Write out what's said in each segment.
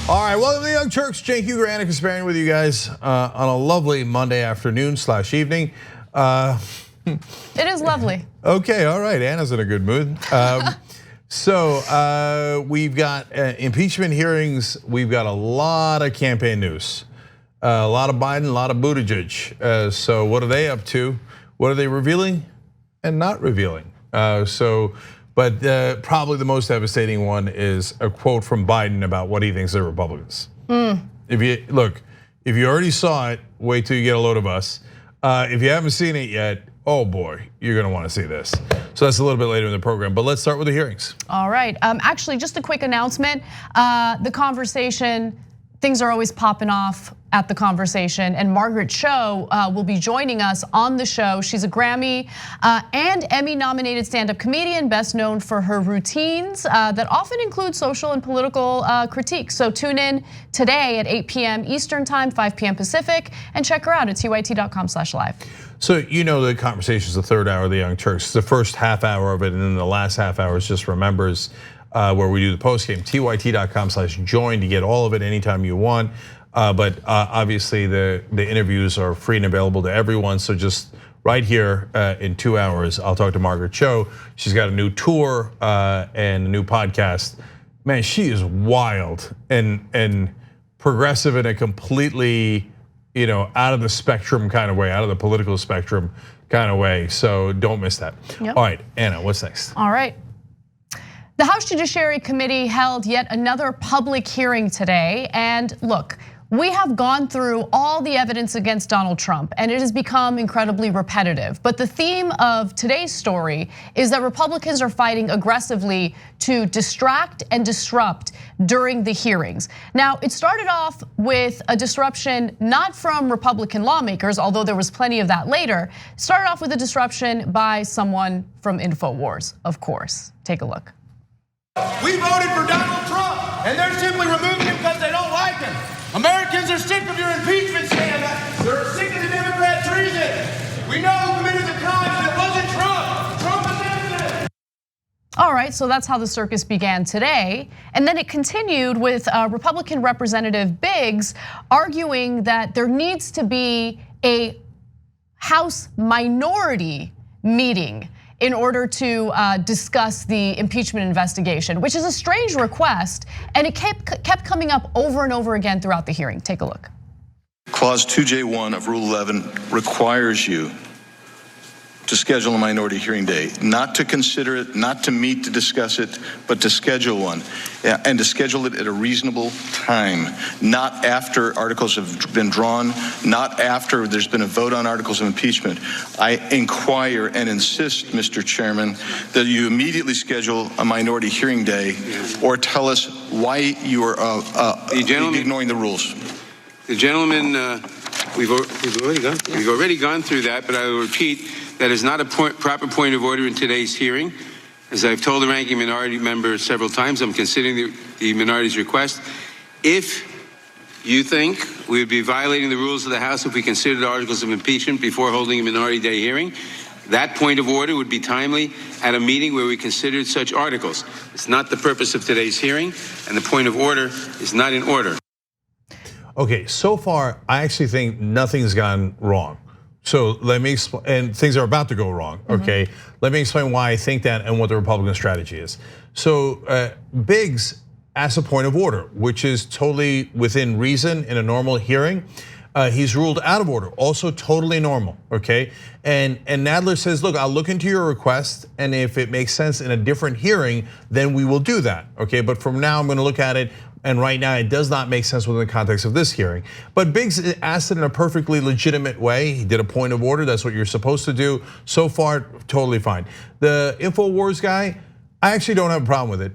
All right, welcome to the Young Turks. Cenk, Uygur, Andy Kasparian with you guys on a lovely Monday afternoon / evening. It is lovely. Okay, all right, Anna's in a good mood. So we've got impeachment hearings. We've got a lot of campaign news. A lot of Biden, a lot of Buttigieg. So what are they up to? What are they revealing and not revealing? But probably the most devastating one is a quote from Biden about what he thinks of Republicans. If you already saw it, wait till you get a load of us. If you haven't seen it yet, oh boy, you're gonna wanna see this. So that's a little bit later in the program, but let's start with the hearings. All right, actually just a quick announcement. The conversation, things are always popping off at the conversation, and Margaret Cho will be joining us on the show. She's a Grammy and Emmy nominated stand-up comedian, best known for her routines that often include social and political critiques. So tune in today at 8 p.m. Eastern time, 5 p.m. Pacific, and check her out at tyt.com/live. So you know the conversation is the third hour of the Young Turks. The first half hour of it, and then the last half hour is just remembers where we do the post game. tyt.com/join to get all of it anytime you want. But obviously the interviews are free and available to everyone. So just right here in 2 hours, I'll talk to Margaret Cho. She's got a new tour and a new podcast. Man, she is wild and progressive in a completely, out of the spectrum kind of way, out of the political spectrum kind of way. So don't miss that. Yep. All right, Anna, what's next? All right. The House Judiciary Committee held yet another public hearing today, and look, we have gone through all the evidence against Donald Trump, and it has become incredibly repetitive. But the theme of today's story is that Republicans are fighting aggressively to distract and disrupt during the hearings. Now, it started off with a disruption not from Republican lawmakers, although there was plenty of that later. It started off with a disruption by someone from InfoWars, of course. Take a look. We voted for Donald Trump, and they're simply removing him because they don't like him. Americans are sick of your impeachment scandal. They're sick of the Democrat treason. We know who committed the crime, and it wasn't Trump. Trump is innocent. All right, so that's how the circus began today. And then it continued with Republican Representative Biggs arguing that there needs to be a House minority meeting in order to discuss the impeachment investigation, which is a strange request, and it kept coming up over and over again throughout the hearing. Take a look. Clause 2J1 of Rule 11 requires you to schedule a minority hearing day, not to consider it, not to meet to discuss it, but to schedule one, and to schedule it at a reasonable time, not after articles have been drawn, not after there's been a vote on articles of impeachment. I inquire and insist, Mr. Chairman, that you immediately schedule a minority hearing day, or tell us why you are ignoring the rules. The gentleman, we've already gone through that, but I will repeat. That is not a proper point of order in today's hearing. As I've told the ranking minority member several times, I'm considering the minority's request. If you think we would be violating the rules of the House if we considered articles of impeachment before holding a minority day hearing, that point of order would be timely at a meeting where we considered such articles. It's not the purpose of today's hearing, and the point of order is not in order. Okay, so far, I actually think nothing's gone wrong. So let me explain, and things are about to go wrong, okay? Let me explain why I think that and what the Republican strategy is. So Biggs asked a point of order, which is totally within reason in a normal hearing. He's ruled out of order, also totally normal, okay? And Nadler says, look, I'll look into your request, and if it makes sense in a different hearing, then we will do that, okay? But from now, I'm gonna look at it, and right now it does not make sense within the context of this hearing. But Biggs asked it in a perfectly legitimate way. He did a point of order, that's what you're supposed to do. So far, totally fine. The InfoWars guy, I actually don't have a problem with it.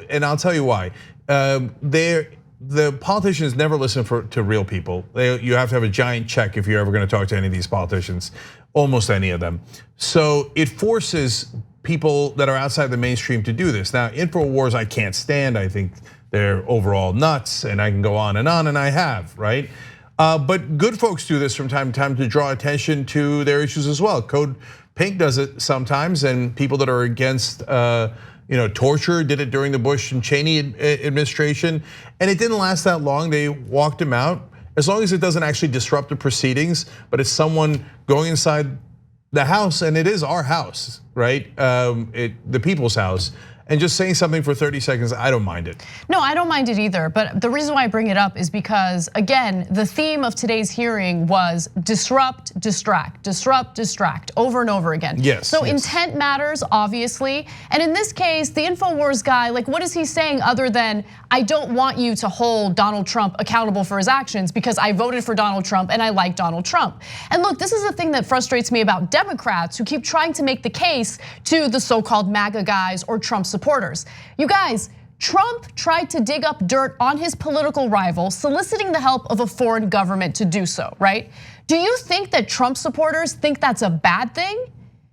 And I'll tell you why. The politicians never listen to real people. You have to have a giant check if you're ever gonna talk to any of these politicians, almost any of them. So it forces people that are outside the mainstream to do this. Now, InfoWars I can't stand. I think they're overall nuts, and I can go on, and I have, right? But good folks do this from time to time to draw attention to their issues as well. Code Pink does it sometimes, and people that are against torture, did it during the Bush and Cheney administration, and it didn't last that long. They walked him out. As long as it doesn't actually disrupt the proceedings, but it's someone going inside the House, and it is our house, right? The people's house. And just saying something for 30 seconds, I don't mind it. No, I don't mind it either. But the reason why I bring it up is because, again, the theme of today's hearing was disrupt, distract, disrupt, distract, over and over again. Yes. So intent matters, obviously. And in this case, the InfoWars guy, like, what is he saying other than, I don't want you to hold Donald Trump accountable for his actions because I voted for Donald Trump and I like Donald Trump. And look, this is the thing that frustrates me about Democrats who keep trying to make the case to the so-called MAGA guys or Trump supporters. You guys, Trump tried to dig up dirt on his political rival, soliciting the help of a foreign government to do so, right? Do you think that Trump supporters think that's a bad thing?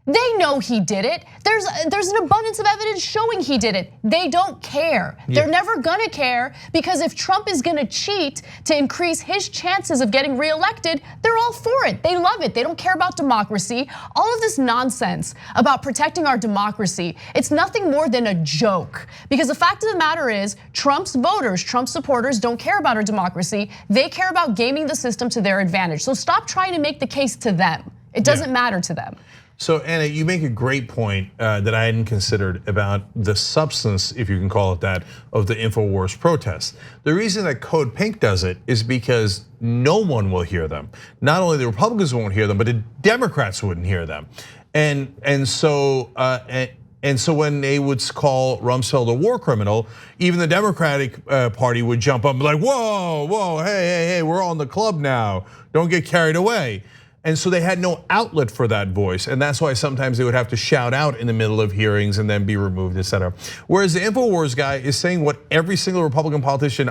They know he did it. There's an abundance of evidence showing he did it. They don't care. Yeah. They're never gonna care because if Trump is gonna cheat to increase his chances of getting reelected, they're all for it. They love it. They don't care about democracy. All of this nonsense about protecting our democracy, it's nothing more than a joke. Because the fact of the matter is, Trump's voters, Trump supporters don't care about our democracy. They care about gaming the system to their advantage. So stop trying to make the case to them. It doesn't matter to them. So Anna, you make a great point that I hadn't considered about the substance, if you can call it that, of the InfoWars protests. The reason that Code Pink does it is because no one will hear them. Not only the Republicans won't hear them, but the Democrats wouldn't hear them. And so when they would call Rumsfeld a war criminal, even the Democratic Party would jump up and be like, whoa, hey, we're on the club now. Don't get carried away. And so they had no outlet for that voice. And that's why sometimes they would have to shout out in the middle of hearings and then be removed, et cetera. Whereas the InfoWars guy is saying what every single Republican politician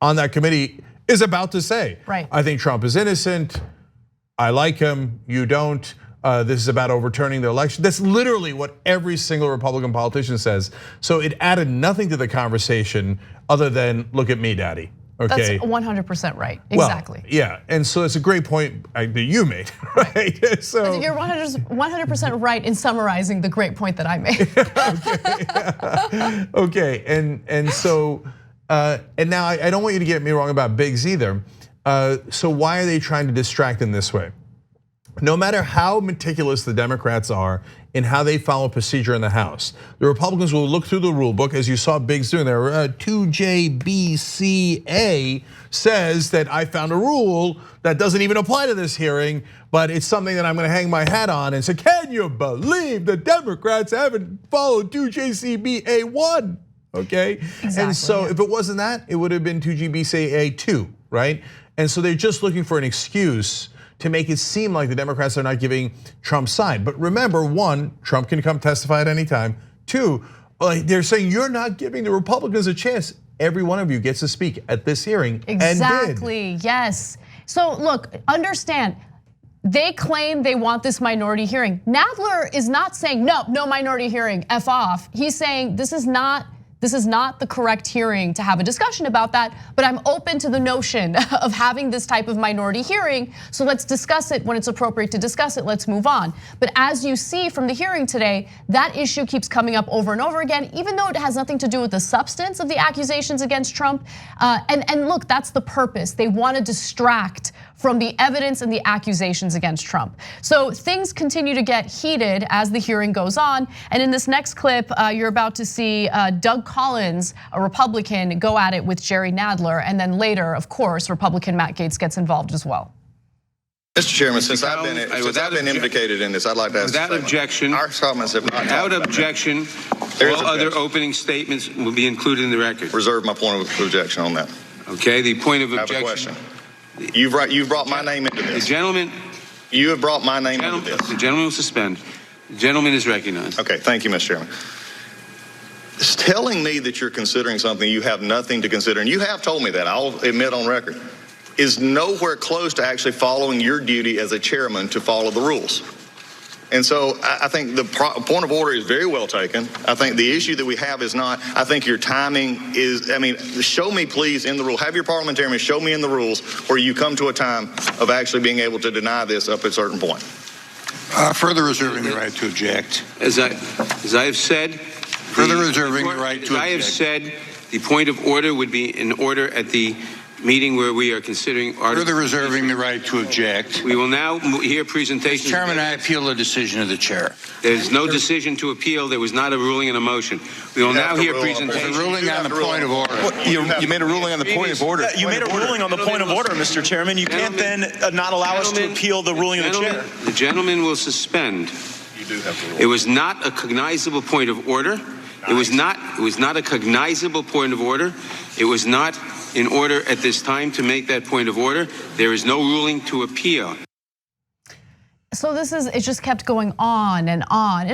on that committee is about to say. Right. I think Trump is innocent. I like him, you don't. This is about overturning the election. That's literally what every single Republican politician says. So it added nothing to the conversation other than, look at me, daddy. Okay. That's 100% right, exactly. Well, yeah, and so it's a great point that you made, right? So you're 100% right in summarizing the great point that I made. Okay, and so, and now I don't want you to get me wrong about Biggs either. So why are they trying to distract in this way? No matter how meticulous the Democrats are in how they follow procedure in the House, the Republicans will look through the rule book, as you saw Biggs doing there. 2JBCA says that I found a rule that doesn't even apply to this hearing, but it's something that I'm gonna hang my hat on and say, can you believe the Democrats haven't followed 2JCBA1? Okay, exactly. And so if it wasn't that, it would have been 2JBCA2, right? And so they're just looking for an excuse to make it seem like the Democrats are not giving Trump's side. But remember, one, Trump can come testify at any time. Two, they're saying you're not giving the Republicans a chance. Every one of you gets to speak at this hearing. Exactly, and did. Yes. So look, understand, they claim they want this minority hearing. Nadler is not saying, no minority hearing, F off. He's saying this is not the correct hearing to have a discussion about that, but I'm open to the notion of having this type of minority hearing, so let's discuss it when it's appropriate to discuss it, let's move on. But as you see from the hearing today, that issue keeps coming up over and over again, even though it has nothing to do with the substance of the accusations against Trump. And look, that's the purpose. They want to distract from the evidence and the accusations against Trump. So things continue to get heated as the hearing goes on. And in this next clip, you're about to see Doug Collins, a Republican, go at it with Jerry Nadler. And then later, of course, Republican Matt Gaetz gets involved as well. Mr. Chairman, since I've been implicated in this, I'd like to ask. Without objection, our comments have not. Without objection, all other opening statements will be included in the record. Reserve my point of objection on that. Okay, the point of objection. I have a question. You've brought my name into this. The gentleman. You have brought my name into this. The gentleman will suspend. The gentleman is recognized. Okay, thank you, Mr. Chairman. It's telling me that you're considering something you have nothing to consider, and you have told me that, I'll admit on record, is nowhere close to actually following your duty as a chairman to follow the rules. And so I think the point of order is very well taken. I think the issue that we have is not, I think your timing is, show me please in the rule, have your parliamentarian show me in the rules where you come to a time of actually being able to deny this up at a certain point. Further reserving the right to object. As I have said, Further reserving the right to object. I have said the point of order would be in order at the meeting where we are considering articles. Further reserving the right to object. We will now hear presentations. Mr. Chairman, I appeal the decision of the chair. There's no decision to appeal. There was not a ruling and a motion. We will now hear presentations. There's a ruling on the point of order. You made a ruling on the point of order. You made a ruling on the point of order, Mr. Chairman. You can't then not allow us to appeal the ruling of the chair. The gentleman will suspend. You do have to rule. It was not a cognizable point of order. It was not a cognizable point of order. It was not in order at this time to make that point of order. There is no ruling to appeal. So it just kept going on, and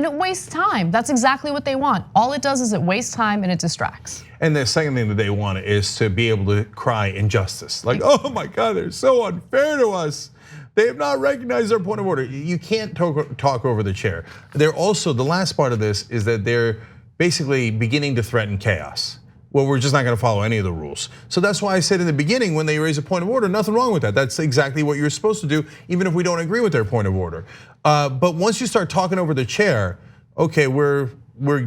it wastes time. That's exactly what they want. All it does is it wastes time and it distracts. And the second thing that they want is to be able to cry injustice. Like, oh my God, they're so unfair to us. They have not recognized their point of order. You can't talk over the chair. They're also, the last part of this is that they're basically beginning to threaten chaos. Well, we're just not gonna follow any of the rules. So that's why I said in the beginning when they raise a point of order, nothing wrong with that. That's exactly what you're supposed to do, even if we don't agree with their point of order. But once you start talking over the chair, okay, we're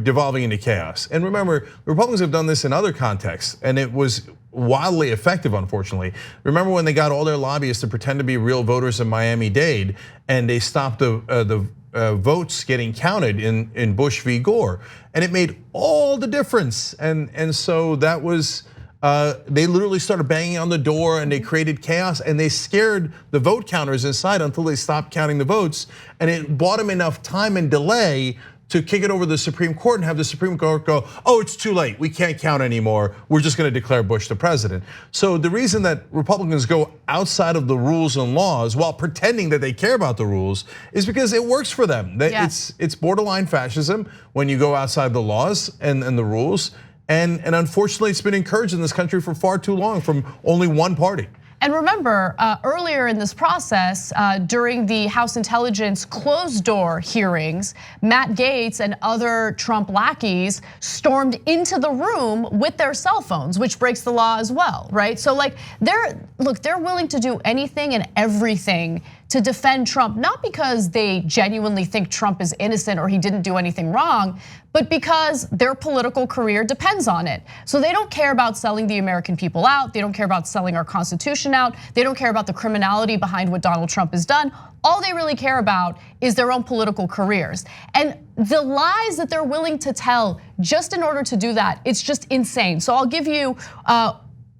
devolving into chaos. And remember, Republicans have done this in other contexts, and it was wildly effective, unfortunately. Remember when they got all their lobbyists to pretend to be real voters in Miami-Dade, and they stopped the votes getting counted in Bush v. Gore, and it made all the difference. And so that was, they literally started banging on the door and they created chaos and they scared the vote counters inside until they stopped counting the votes. And it bought them enough time and delay to kick it over the Supreme Court and have the Supreme Court go, oh, it's too late, we can't count anymore, we're just gonna declare Bush the president. So the reason that Republicans go outside of the rules and laws while pretending that they care about the rules is because it works for them. It's borderline fascism when you go outside the laws and the rules. And unfortunately, it's been encouraged in this country for far too long from only one party. And remember, earlier in this process, during the House Intelligence closed door hearings, Matt Gaetz and other Trump lackeys stormed into the room with their cell phones, which breaks the law as well, right? So like, they're willing to do anything and everything to defend Trump, not because they genuinely think Trump is innocent or he didn't do anything wrong, but because their political career depends on it. So they don't care about selling the American people out. They don't care about selling our Constitution out. They don't care about the criminality behind what Donald Trump has done. All they really care about is their own political careers. And the lies that they're willing to tell just in order to do that, it's just insane. So I'll give you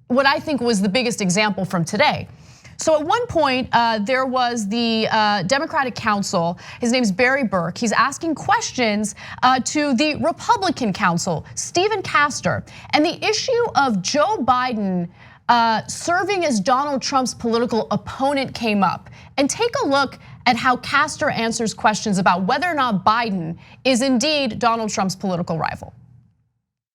what I think was the biggest example from today. So at one point, there was the Democratic counsel, his name's Barry Burke. He's asking questions to the Republican counsel, Stephen Castor. And the issue of Joe Biden serving as Donald Trump's political opponent came up. And take a look at how Castor answers questions about whether or not Biden is indeed Donald Trump's political rival.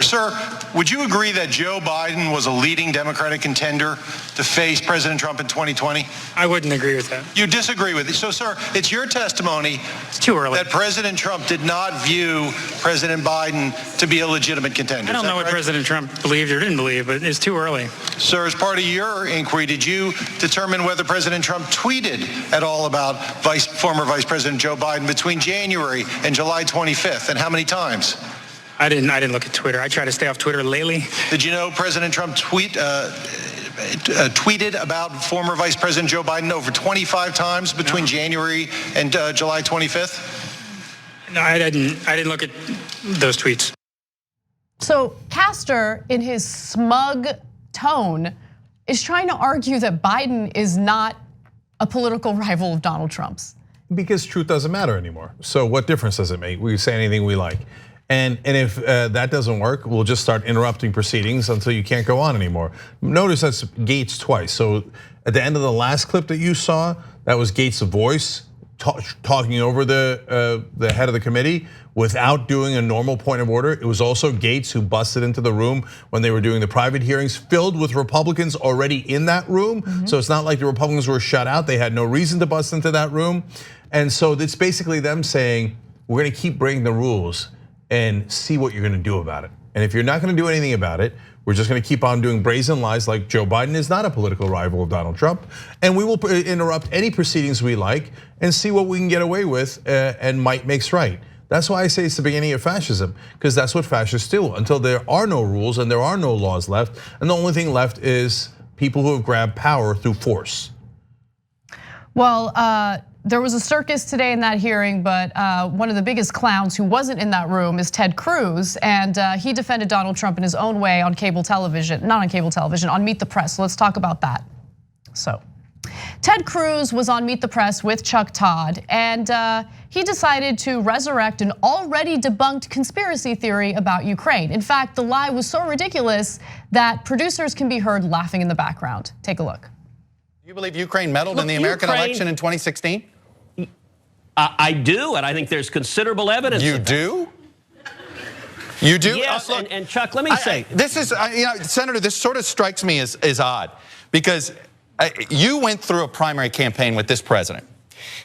Sir, would you agree that Joe Biden was a leading Democratic contender to face President Trump in 2020? I wouldn't agree with that. You disagree with it. So, sir, it's your testimony It's too early. that President Trump did not view President Biden to be a legitimate contender. I don't know what President Trump believed or didn't believe, but it's too early. Sir, as part of your inquiry, did you determine whether President Trump tweeted at all about former Vice President Joe Biden between January and July 25th, and how many times? I didn't look at Twitter. I try to stay off Twitter lately. Did you know President Trump tweeted about former Vice President Joe Biden over 25 times between January and July 25th? No, I didn't look at those tweets. So Castor, in his smug tone, is trying to argue that Biden is not a political rival of Donald Trump's. Because truth doesn't matter anymore. So what difference does it make? We say anything we like. And if that doesn't work, we'll just start interrupting proceedings until you can't go on anymore. Notice that's Gaetz twice. So at the end of the last clip that you saw, that was Gaetz' voice talking over the head of the committee without doing a normal point of order. It was also Gaetz who busted into the room when they were doing the private hearings filled with Republicans already in that room. So it's not like the Republicans were shut out. They had no reason to bust into that room. And so it's basically them saying, we're gonna keep breaking the rules and see what you're gonna do about it. And if you're not gonna do anything about it, we're just gonna keep on doing brazen lies like Joe Biden is not a political rival of Donald Trump. And we will interrupt any proceedings we like and see what we can get away with, and might makes right. That's why I say it's the beginning of fascism, because that's what fascists do until there are no rules and there are no laws left. And the only thing left is people who have grabbed power through force. Well, there was a circus today in that hearing, but one of the biggest clowns who wasn't in that room is Ted Cruz, and he defended Donald Trump in his own way on cable television, not on cable television, on Meet the Press. So let's talk about that. So Ted Cruz was on Meet the Press with Chuck Todd, and he decided to resurrect an already debunked conspiracy theory about Ukraine. In fact, the lie was so ridiculous that producers can be heard laughing in the background. Take a look. You believe Ukraine meddled in the American election in 2016? I do, and I think there's considerable evidence. You do? You do? Yes, and Chuck, let me say. This is, Senator, this sort of strikes me as odd, because you went through a primary campaign with this president.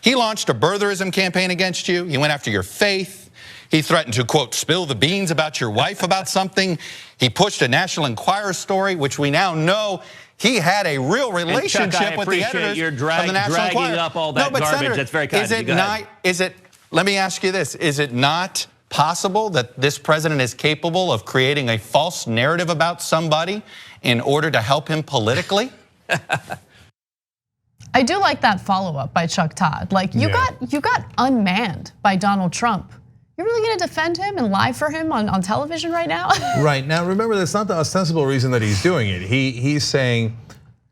He launched a birtherism campaign against you. He went after your faith. He threatened to, quote, spill the beans about your wife about something. He pushed a National Enquirer story, which we now know he had a real relationship Chuck, with the editors of the National Enquirer. Dragging up all that garbage. Senator, that's very kind of you. Let me ask you this. Is it not possible that this president is capable of creating a false narrative about somebody in order to help him politically? I do like that follow-up by Chuck Todd. Like you got unmanned by Donald Trump. You're really gonna defend him and lie for him on television right now? Right, now remember, that's not the ostensible reason that he's doing it. He's saying,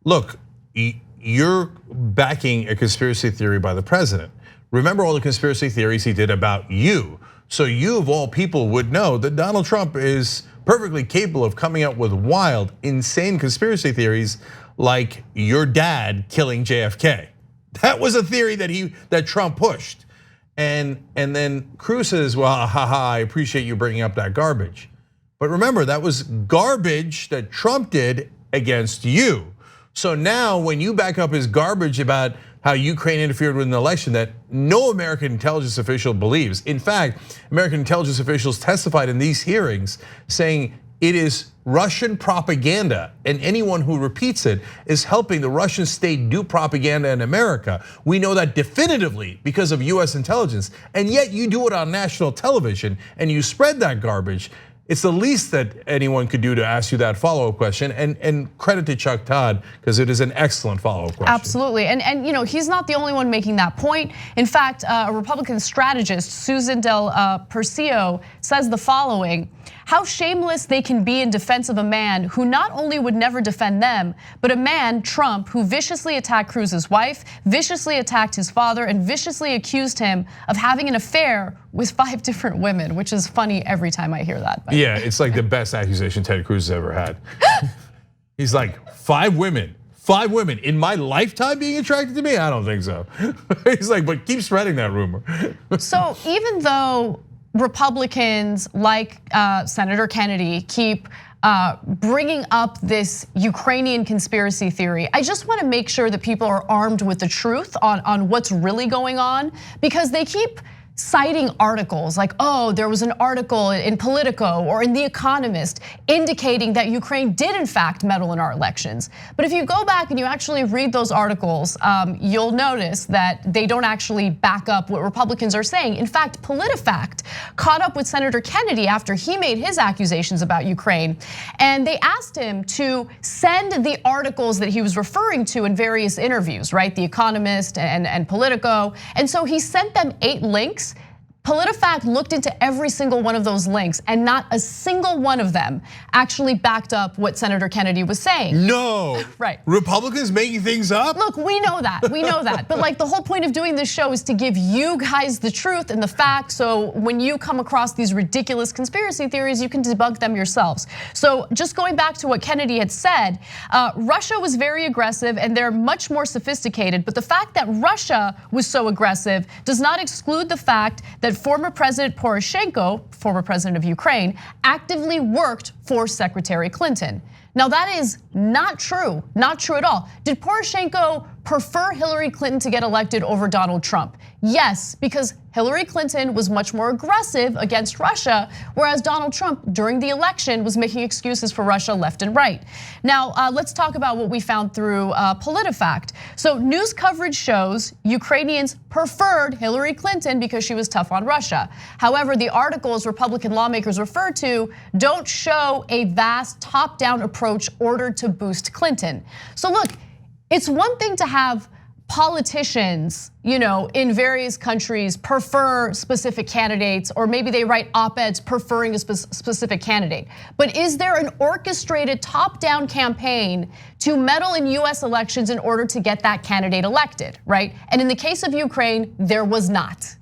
look, you're backing a conspiracy theory by the president. Remember all the conspiracy theories he did about you. So you of all people would know that Donald Trump is perfectly capable of coming up with wild, insane conspiracy theories like your dad killing JFK. That was a theory that Trump pushed. And then Cruz says, well, haha, I appreciate you bringing up that garbage. But remember, that was garbage that Trump did against you. So now when you back up his garbage about how Ukraine interfered with an election that no American intelligence official believes. In fact, American intelligence officials testified in these hearings saying it is Russian propaganda, and anyone who repeats it is helping the Russian state do propaganda in America. We know that definitively because of US intelligence, and yet you do it on national television and you spread that garbage. It's the least that anyone could do to ask you that follow-up question, and credit to Chuck Todd, because it is an excellent follow-up question. Absolutely, and he's not the only one making that point. In fact, a Republican strategist, Susan Del Percio, says the following: how shameless they can be in defense of a man who not only would never defend them, but a man, Trump, who viciously attacked Cruz's wife, viciously attacked his father, and viciously accused him of having an affair with 5 different women, which is funny every time I hear that. Yeah, it's like the best accusation Ted Cruz has ever had. He's like, 5 women in my lifetime being attracted to me? I don't think so. He's like, but keep spreading that rumor. So even though Republicans like Senator Kennedy keep bringing up this Ukrainian conspiracy theory, I just want to make sure that people are armed with the truth on what's really going on, because they keep citing articles like, oh, there was an article in Politico or in The Economist indicating that Ukraine did in fact meddle in our elections. But if you go back and you actually read those articles, you'll notice that they don't actually back up what Republicans are saying. In fact, PolitiFact caught up with Senator Kennedy after he made his accusations about Ukraine, and they asked him to send the articles that he was referring to in various interviews, right? The Economist and Politico. And so he sent them 8 links. PolitiFact looked into every single one of those links, and not a single one of them actually backed up what Senator Kennedy was saying. No, right? Republicans making things up? Look, we know that, But like the whole point of doing this show is to give you guys the truth and the facts, so when you come across these ridiculous conspiracy theories, you can debunk them yourselves. So just going back to what Kennedy had said, Russia was very aggressive and they're much more sophisticated, but the fact that Russia was so aggressive does not exclude the fact that former President Poroshenko, former president of Ukraine, actively worked for Secretary Clinton. Now that is not true at all. Did Poroshenko prefer Hillary Clinton to get elected over Donald Trump? Yes, because Hillary Clinton was much more aggressive against Russia, whereas Donald Trump during the election was making excuses for Russia left and right. Now, let's talk about what we found through PolitiFact. So news coverage shows Ukrainians preferred Hillary Clinton because she was tough on Russia. However, the articles Republican lawmakers refer to don't show a vast top-down approach ordered to boost Clinton. So look, it's one thing to have politicians, in various countries prefer specific candidates, or maybe they write op-eds preferring a specific candidate. But is there an orchestrated top-down campaign to meddle in US elections in order to get that candidate elected, right? And in the case of Ukraine, there was not.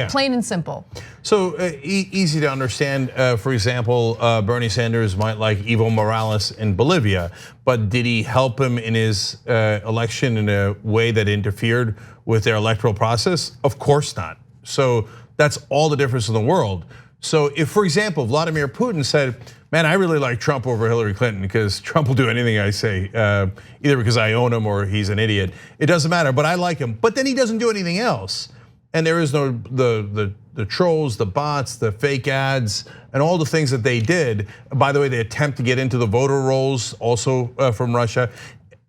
Plain and simple. So easy to understand. For example, Bernie Sanders might like Evo Morales in Bolivia, but did he help him in his election in a way that interfered with their electoral process? Of course not. So that's all the difference in the world. So if, for example, Vladimir Putin said, man, I really like Trump over Hillary Clinton because Trump will do anything I say, either because I own him or he's an idiot. It doesn't matter, but I like him. But then he doesn't do anything else. And there is no the trolls, the bots, the fake ads, and all the things that they did. By the way, they attempt to get into the voter rolls also from Russia.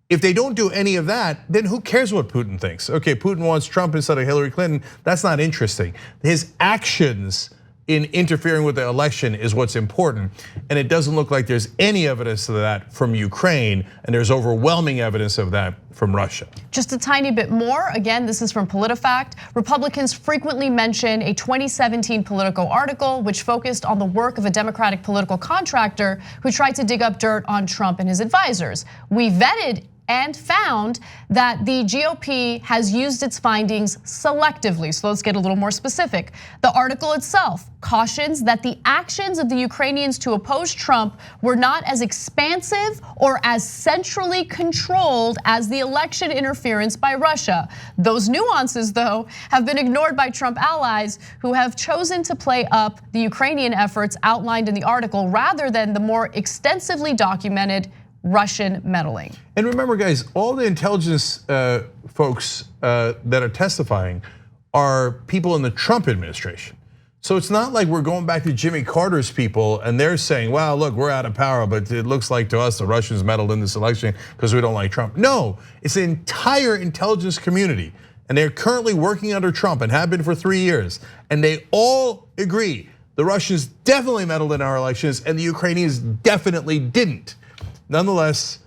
If they don't do any of that, then who cares what Putin thinks? Okay, Putin wants Trump instead of Hillary Clinton. That's not interesting. His actions in interfering with the election is what's important. And it doesn't look like there's any evidence of that from Ukraine, and there's overwhelming evidence of that from Russia. Just a tiny bit more. Again, this is from PolitiFact. Republicans frequently mention a 2017 Politico article which focused on the work of a Democratic political contractor who tried to dig up dirt on Trump and his advisors. We vetted and found that the GOP has used its findings selectively. So let's get a little more specific. The article itself cautions that the actions of the Ukrainians to oppose Trump were not as expansive or as centrally controlled as the election interference by Russia. Those nuances, though, have been ignored by Trump allies who have chosen to play up the Ukrainian efforts outlined in the article rather than the more extensively documented Russian meddling. And remember, guys, all the intelligence folks that are testifying are people in the Trump administration. So it's not like we're going back to Jimmy Carter's people and they're saying, well, look, we're out of power, but it looks like to us the Russians meddled in this election because we don't like Trump. No, it's the entire intelligence community. And they're currently working under Trump and have been for 3 years. And they all agree the Russians definitely meddled in our elections and the Ukrainians definitely didn't. Nonetheless,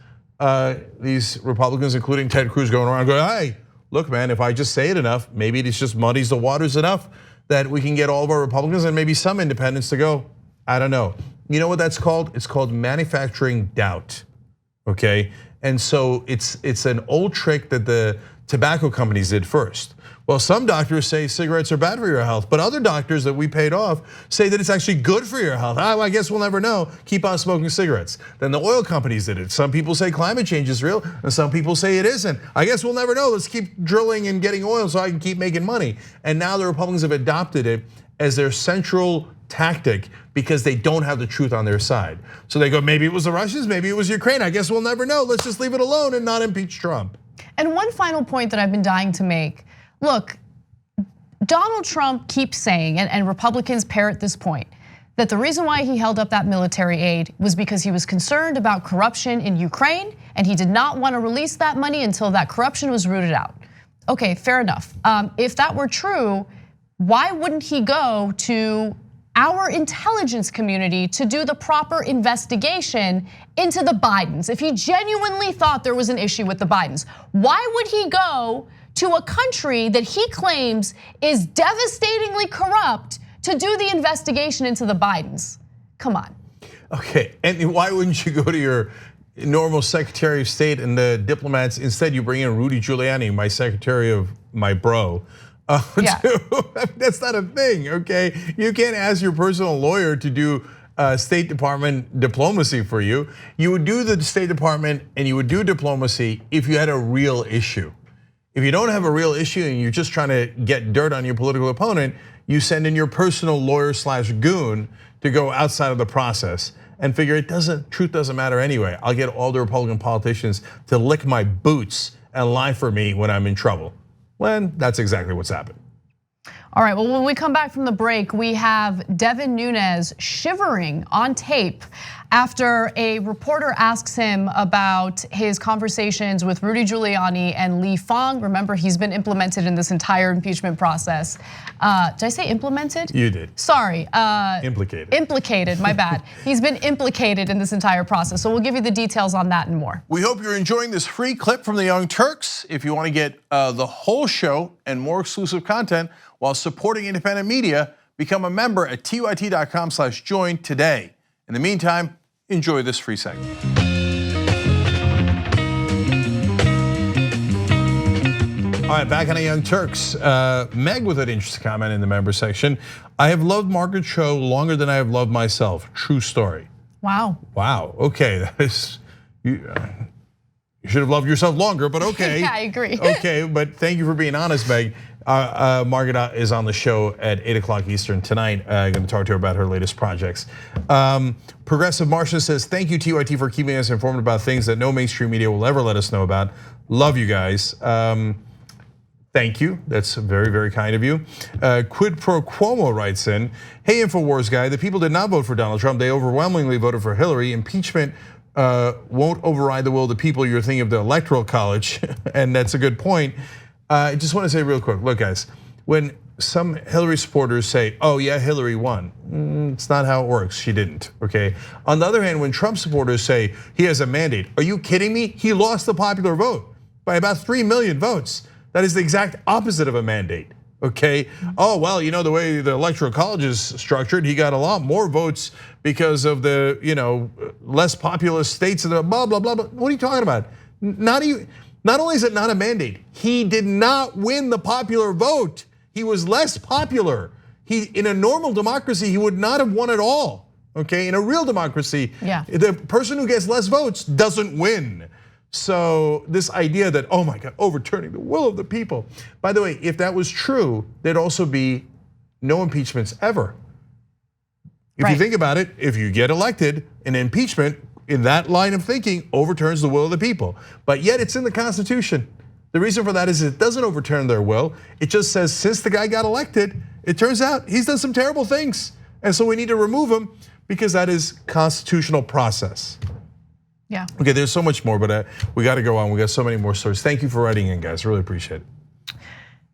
these Republicans, including Ted Cruz, going around going, hey, look, man, if I just say it enough, maybe it just muddies the waters enough that we can get all of our Republicans and maybe some independents to go, I don't know. You know what that's called? It's called manufacturing doubt, okay? And so it's an old trick that the tobacco companies did first. Well, some doctors say cigarettes are bad for your health, but other doctors that we paid off say that it's actually good for your health. I guess we'll never know. Keep on smoking cigarettes. Then the oil companies did it. Some people say climate change is real, and some people say it isn't. I guess we'll never know. Let's keep drilling and getting oil so I can keep making money. And now the Republicans have adopted it as their central tactic because they don't have the truth on their side. So they go, maybe it was the Russians, maybe it was Ukraine. I guess we'll never know. Let's just leave it alone and not impeach Trump. And one final point that I've been dying to make. Look, Donald Trump keeps saying, and Republicans parrot this point, that the reason why he held up that military aid was because he was concerned about corruption in Ukraine and he did not want to release that money until that corruption was rooted out. Okay, fair enough. If that were true, why wouldn't he go to our intelligence community to do the proper investigation into the Bidens? If he genuinely thought there was an issue with the Bidens, why would he go to a country that he claims is devastatingly corrupt to do the investigation into the Bidens? Come on. Okay, and why wouldn't you go to your normal Secretary of State and the diplomats? Instead, you bring in Rudy Giuliani, my secretary of my bro. Yeah. That's not a thing, okay? You can't ask your personal lawyer to do State Department diplomacy for you. You would do the State Department and you would do diplomacy if you had a real issue. If you don't have a real issue and you're just trying to get dirt on your political opponent, you send in your personal lawyer / goon to go outside of the process and figure truth doesn't matter anyway. I'll get all the Republican politicians to lick my boots and lie for me when I'm in trouble. When that's exactly what's happened. All right, well, when we come back from the break, we have Devin Nunes shivering on tape after a reporter asks him about his conversations with Rudy Giuliani and Lee Fang. Remember, he's been implemented in this entire impeachment process. Did I say implemented? You did. Sorry. Implicated. Implicated, my bad. He's been implicated in this entire process. So we'll give you the details on that and more. We hope you're enjoying this free clip from the Young Turks. If you want to get the whole show and more exclusive content while supporting independent media, become a member at tyt.com/join today. In the meantime, enjoy this free segment. All right, back on the Young Turks. Meg with an interesting comment in the member section. I have loved Margaret Cho longer than I have loved myself. True story. Wow. Wow, okay, that is, you should have loved yourself longer, but okay. Yeah, I agree. Okay, but thank you for being honest, Meg. Margaret is on the show at 8 o'clock Eastern tonight. I'm going to talk to her about her latest projects. Progressive Marcia says, thank you TYT for keeping us informed about things that no mainstream media will ever let us know about. Love you guys. Thank you, that's very, very kind of you. Quid Pro Cuomo writes in, hey InfoWars guy, the people did not vote for Donald Trump, they overwhelmingly voted for Hillary. Impeachment won't override the will of the people. You're thinking of the Electoral College, and that's a good point. I just want to say real quick, look guys, when some Hillary supporters say, oh yeah, Hillary won, it's not how it works, she didn't, okay? On the other hand, when Trump supporters say he has a mandate, are you kidding me? He lost the popular vote by about 3 million votes. That is the exact opposite of a mandate, okay? Oh, well, you know, the way the Electoral College is structured, he got a lot more votes because of the, less populous states of the blah, blah, blah, blah. What are you talking about? Not only is it not a mandate, he did not win the popular vote. He was less popular. In a normal democracy, he would not have won at all, okay? In a real democracy, the person who gets less votes doesn't win. So this idea that, oh my God, overturning the will of the people. By the way, if that was true, there'd also be no impeachments ever. If you think about it, if you get elected, an impeachment in that line of thinking overturns the will of the people. But yet it's in the Constitution. The reason for that is it doesn't overturn their will. It just says since the guy got elected, it turns out he's done some terrible things. And so we need to remove him because that is constitutional process. Yeah. Okay, there's so much more, but we got to go on. We got so many more stories. Thank you for writing in, guys. Really appreciate it.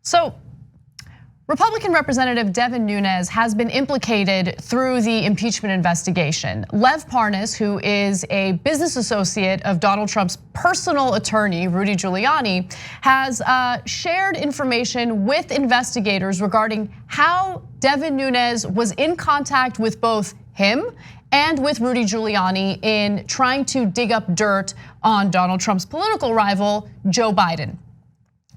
So, Republican Representative Devin Nunes has been implicated through the impeachment investigation. Lev Parnas, who is a business associate of Donald Trump's personal attorney, Rudy Giuliani, has shared information with investigators regarding how Devin Nunes was in contact with both him and with Rudy Giuliani in trying to dig up dirt on Donald Trump's political rival, Joe Biden.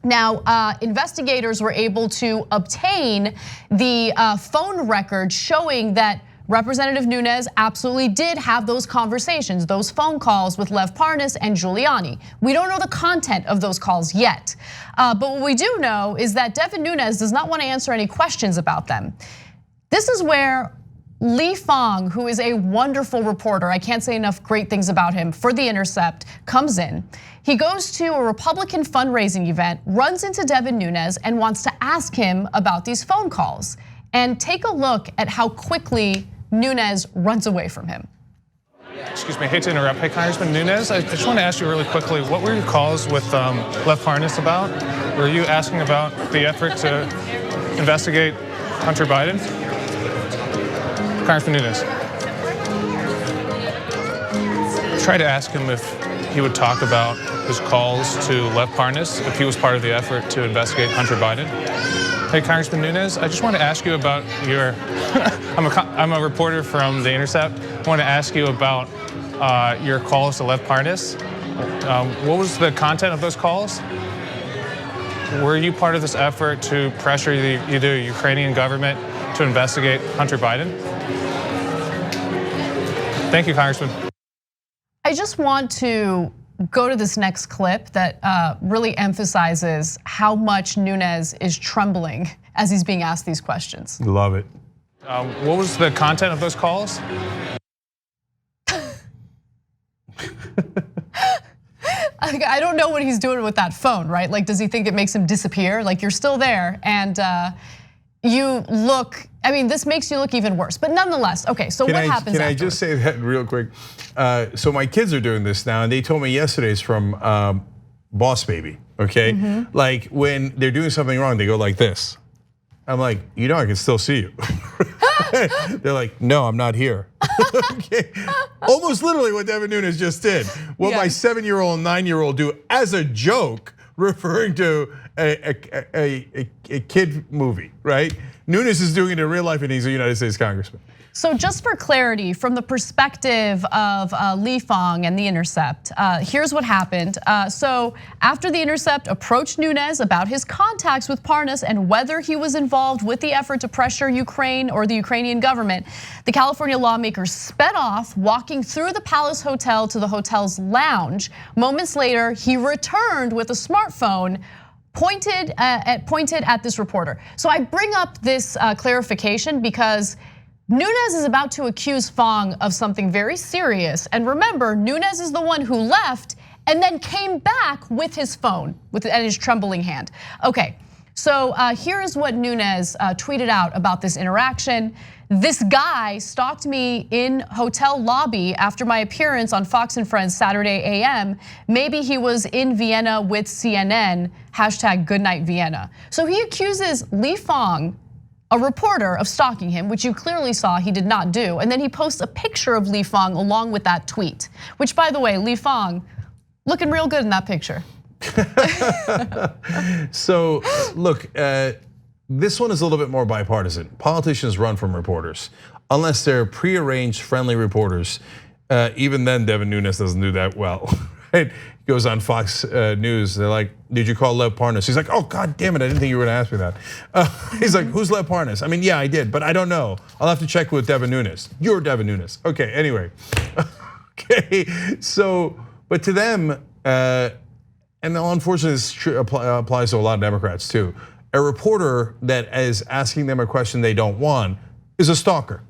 Now, investigators were able to obtain the phone record showing that Representative Nunes absolutely did have those conversations, those phone calls with Lev Parnas and Giuliani. We don't know the content of those calls yet, but what we do know is that Devin Nunes does not want to answer any questions about them. This is where Lee Fang, who is a wonderful reporter, I can't say enough great things about him, for The Intercept, comes in. He goes to a Republican fundraising event, runs into Devin Nunes and wants to ask him about these phone calls. And take a look at how quickly Nunes runs away from him. Excuse me, I hate to interrupt. Hey, Congressman Nunes, I just want to ask you really quickly, what were your calls with Lev Parnas about? Were you asking about the effort to investigate Hunter Biden? Congressman Nunes. Try to ask him if he would talk about his calls to Lev Parnas, if he was part of the effort to investigate Hunter Biden. Hey, Congressman Nunes, I just want to ask you about your, I'm a reporter from The Intercept. I want to ask you about your calls to Lev Parnas. What was the content of those calls? Were you part of this effort to pressure the Ukrainian government to investigate Hunter Biden? Thank you, Congressman. I just want to go to this next clip that really emphasizes how much Nunes is trembling as he's being asked these questions. Love it. What was the content of those calls? I don't know what he's doing with that phone, right? Like, does he think it makes him disappear? Like, you're still there, and you look. I mean, this makes you look even worse. But nonetheless, okay. So what happens? Can I just say that real quick? So my kids are doing this now, and they told me yesterday it's from Boss Baby. Okay, like when they're doing something wrong, they go like this. I'm like, you know, I can still see you. They're like, no, I'm not here. Okay. Almost literally what Devin Nunes just did. What my 7-year-old and 9-year-old do as a joke, referring to a kid movie, right? Nunes is doing it in real life, and he's a United States congressman. So just for clarity, from the perspective of Li Fong and The Intercept, here's what happened. So after The Intercept approached Nunes about his contacts with Parnas and whether he was involved with the effort to pressure Ukraine or the Ukrainian government, the California lawmakers sped off, walking through the Palace Hotel to the hotel's lounge. Moments later, he returned with a smartphone pointed at this reporter. So I bring up this clarification because Nunes is about to accuse Fong of something very serious. And remember, Nunes is the one who left and then came back with his phone, and his trembling hand. Okay, so here is what Nunes tweeted out about this interaction. This guy stalked me in hotel lobby after my appearance on Fox and Friends Saturday AM. Maybe he was in Vienna with CNN, #Goodnight Vienna. So he accuses Li Fong, a reporter, of stalking him, which you clearly saw he did not do. And then he posts a picture of Li Fong along with that tweet, which, by the way, Li Fong looking real good in that picture. So look, this one is a little bit more bipartisan. Politicians run from reporters, unless they're prearranged friendly reporters. Even then, Devin Nunes doesn't do that well. Right? He goes on Fox News. They're like, "Did you call Lev Parnas?" He's like, "Oh God damn it! I didn't think you were going to ask me that." He's like, "Who's Lev Parnas?" I mean, yeah, I did, but I don't know. I'll have to check with Devin Nunes. You're Devin Nunes. Okay. Anyway, okay. So, but to them, and unfortunately, this applies to a lot of Democrats too. A reporter that is asking them a question they don't want is a stalker.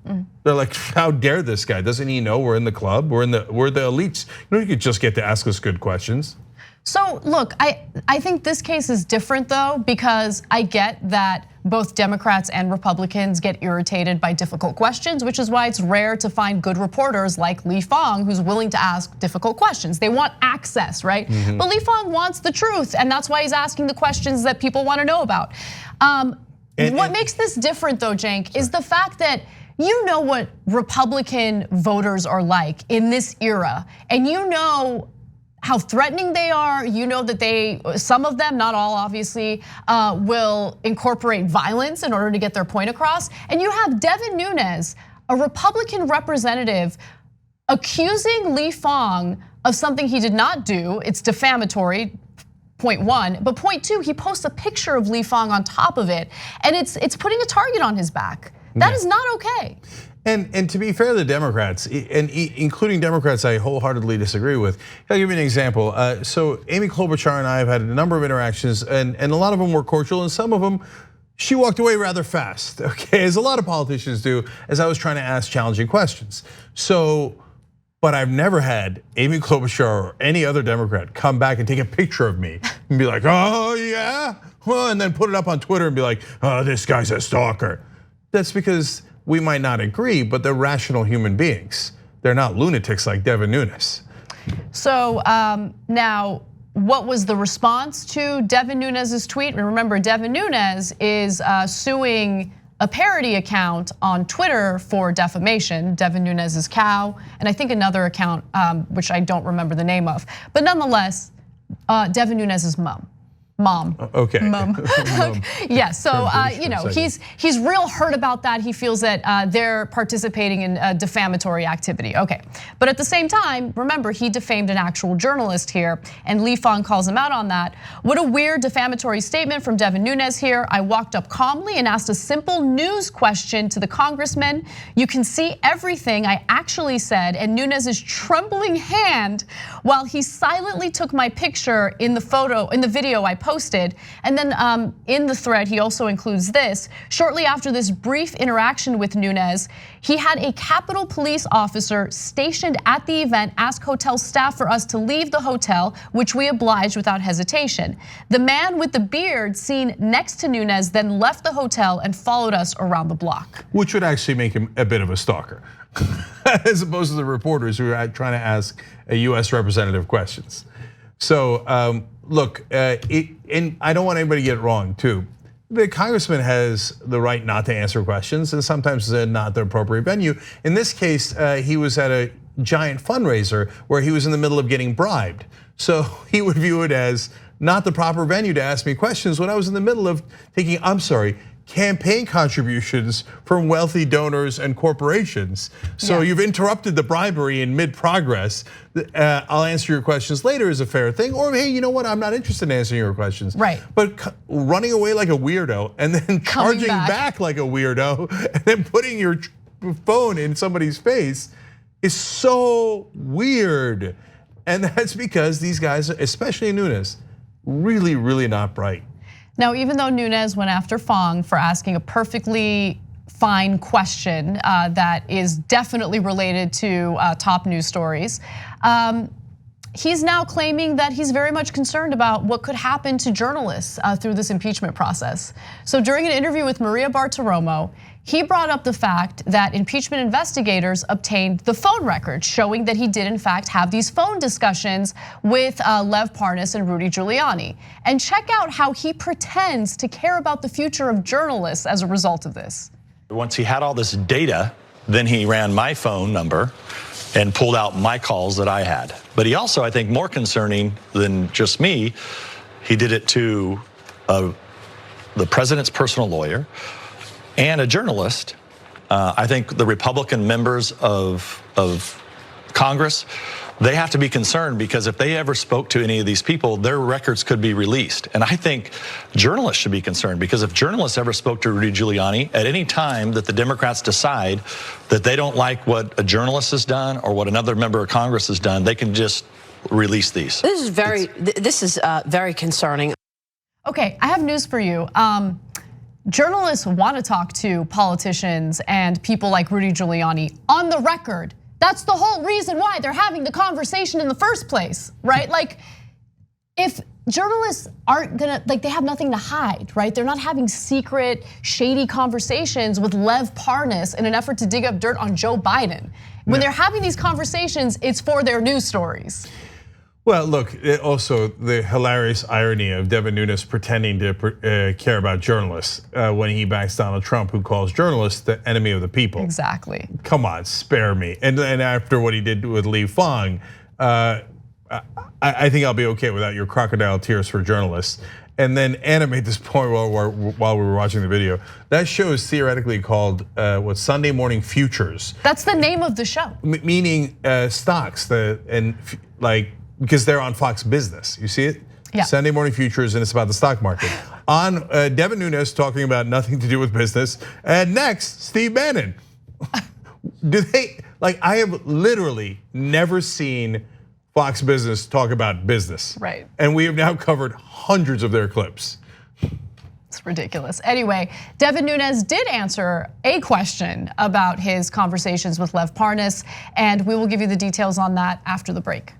They're like, how dare this guy? Doesn't he know we're in the club? We're the elites. You know, you could just get to ask us good questions. So look, I think this case is different though, because I get that both Democrats and Republicans get irritated by difficult questions, which is why it's rare to find good reporters like Li Fong who's willing to ask difficult questions. They want access, right? But Li Fong wants the truth, and that's why he's asking the questions that people want to know about. What makes this different though, Cenk, is the fact that you know what Republican voters are like in this era, and you know how threatening they are. You know that some of them, not all obviously, will incorporate violence in order to get their point across. And you have Devin Nunes, a Republican representative, accusing Li Fong of something he did not do. It's defamatory, point one. But point two, he posts a picture of Li Fong on top of it, and it's putting a target on his back. That is not okay. And to be fair to the Democrats, and including Democrats I wholeheartedly disagree with, I'll give you an example. So Amy Klobuchar and I have had a number of interactions, and a lot of them were cordial, and some of them, she walked away rather fast, okay? As a lot of politicians do, as I was trying to ask challenging questions. So, but I've never had Amy Klobuchar or any other Democrat come back and take a picture of me and be like, oh yeah? Well, and then put it up on Twitter and be like, oh, this guy's a stalker. That's because we might not agree, but they're rational human beings. They're not lunatics like Devin Nunes. So now, what was the response to Devin Nunes' tweet? Remember, Devin Nunes is suing a parody account on Twitter for defamation, Devin Nunes' cow, and I think another account, which I don't remember the name of. But nonetheless, Devin Nunes' mom. Okay. Mom. Yeah, so you know, he's real hurt about that. He feels that they're participating in defamatory activity. Okay, but at the same time, remember, he defamed an actual journalist here, and Li Fong calls him out on that. What a weird defamatory statement from Devin Nunes here. I walked up calmly and asked a simple news question to the congressman. You can see everything I actually said, and Nunes' trembling hand while he silently took my picture in the video I posted. posted. And then in the thread, he also includes this. Shortly after this brief interaction with Nunes, he had a Capitol Police officer stationed at the event ask hotel staff for us to leave the hotel, which we obliged without hesitation. The man with the beard seen next to Nunes then left the hotel and followed us around the block. Which would actually make him a bit of a stalker, as opposed to the reporters who are trying to ask a US representative questions. So look, and I don't want anybody to get it wrong too. The congressman has the right not to answer questions, and sometimes it's not the appropriate venue. In this case, he was at a giant fundraiser where he was in the middle of getting bribed. So he would view it as not the proper venue to ask me questions when I was in the middle of taking, campaign contributions from wealthy donors and corporations. So you've interrupted the bribery in mid-progress. I'll answer your questions later is a fair thing. Or hey, you know what? I'm not interested in answering your questions. Right. But running away like a weirdo and then charging back like a weirdo and then putting your phone in somebody's face is so weird. And that's because these guys, especially Nunes, really, really not bright. Now, even though Nunes went after Fong for asking a perfectly fine question that is definitely related to top news stories, he's now claiming that he's very much concerned about what could happen to journalists through this impeachment process. So during an interview with Maria Bartiromo, he brought up the fact that impeachment investigators obtained the phone records showing that he did in fact have these phone discussions with Lev Parnas and Rudy Giuliani. And check out how he pretends to care about the future of journalists as a result of this. Once he had all this data, then he ran my phone number and pulled out my calls that I had. But he also, I think more concerning than just me, he did it to the president's personal lawyer and a journalist. I think the Republican members of Congress, they have to be concerned because if they ever spoke to any of these people, their records could be released. And I think journalists should be concerned because if journalists ever spoke to Rudy Giuliani at any time that the Democrats decide that they don't like what a journalist has done or what another member of Congress has done, they can just release these. This is very concerning. Okay, I have news for you. Journalists want to talk to politicians and people like Rudy Giuliani on the record. That's the whole reason why they're having the conversation in the first place, right? Like, if journalists aren't gonna, like, they have nothing to hide, right? They're not having secret, shady conversations with Lev Parnas in an effort to dig up dirt on Joe Biden. When they're having these conversations, it's for their news stories. Well, look, also the hilarious irony of Devin Nunes pretending to care about journalists when he backs Donald Trump, who calls journalists the enemy of the people. Exactly. Come on, spare me. And after what he did with Li Fong, I think I'll be okay without your crocodile tears for journalists. And then animate this point while we were watching the video. That show is theoretically called Sunday Morning Futures. That's the name of the show. Meaning stocks, because they're on Fox Business. You see it? Yeah. Sunday Morning Futures, and it's about the stock market. On Devin Nunes talking about nothing to do with business. And next, Steve Bannon. I have literally never seen Fox Business talk about business. Right. And we have now covered hundreds of their clips. It's ridiculous. Anyway, Devin Nunes did answer a question about his conversations with Lev Parnas, and we will give you the details on that after the break.